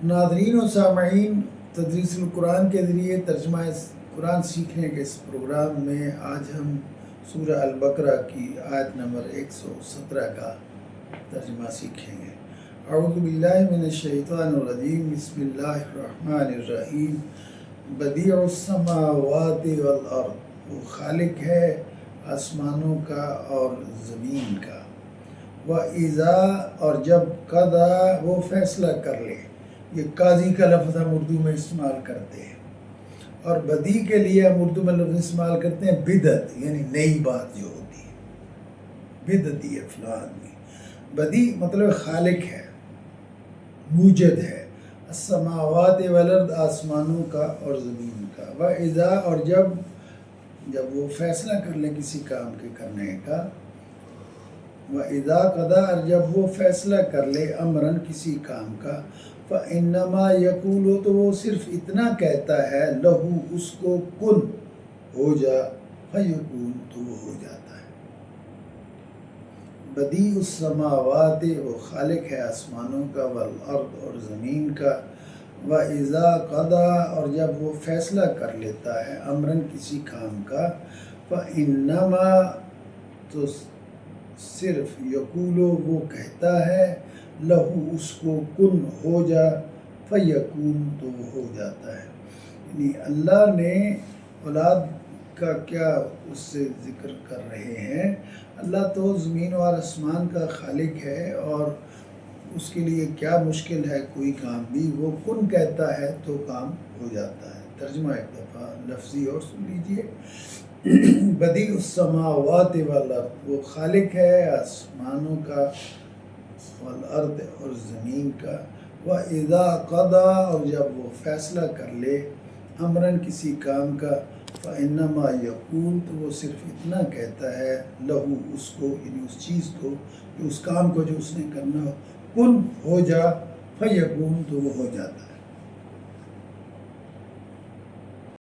ناظرین و سامعین، تدریس القرآن کے ذریعے ترجمہ قرآن سیکھنے کے اس پروگرام میں آج ہم سورہ البقرہ کی آیت نمبر 117 کا ترجمہ سیکھیں گے۔ اعوذ باللہ من الشیطان الرجیم، بسم اللہ الرحمن الرحیم۔ بدیع السماوات والارض، وہ خالق ہے آسمانوں کا اور زمین کا۔ وَإِذَا، اور جب قضا، وہ فیصلہ کر لے۔ یہ قاضی کا لفظ ہم اردو میں استعمال کرتے ہیں، اور بدی کے لیے ہم اردو میں لفظ استعمال کرتے ہیں بدعت، یعنی نئی بات جو ہوتی ہے، بدعت ہے فلاں آدمی۔ بدی مطلب خالق ہے، موجد ہے، السماوات والارض، آسمانوں کا اور زمین کا۔ وَإِذَا، اور جب وہ فیصلہ کر لے کسی کام کے کرنے کا۔ وَإِذَا قَضَىٰ، اور جب وہ فیصلہ کر لے امراً کسی کام کا، فَإِنَّمَا يَقُولُ، تو وہ صرف اتنا کہتا ہے، لہو، اس کو، کن، ہو جا، فَيَكُونُ، تو وہ ہو جاتا ہے۔ بدیع السماوات، وہ خالق ہے آسمانوں کا، والارض، اور زمین کا۔ وَإِذَا قَضَىٰ، اور جب وہ فیصلہ کر لیتا ہے امراً کسی کام کا، فَإِنَّمَا، تو صرف، یقولو، وہ کہتا ہے، لہو، اس کو، کن، ہو جا، فیکون، تو وہ ہو جاتا ہے۔ یعنی اللہ نے اولاد کا کیا اس سے ذکر کر رہے ہیں۔ اللہ تو زمین و آسمان کا خالق ہے، اور اس کے لیے کیا مشکل ہے کوئی کام بھی، وہ کن کہتا ہے تو کام ہو جاتا ہے۔ ترجمہ ایک دفعہ لفظی اور سن لیجئے۔ بدیع السماوات والارض، وہ خالق ہے آسمانوں کا، والارض، اور زمین کا۔ وَإِذَا قَضَىٰ، اور جب وہ فیصلہ کر لے امراً کسی کام کا، فَإِنَّمَا يَقُولُ، تو وہ صرف اتنا کہتا ہے، لہو، اس کو، یعنی اس چیز کو، کہ اس کام کو جو اس نے کرنا ہو، کن، ہو جا، فَيَكُونُ، تو وہ ہو جاتا ہے۔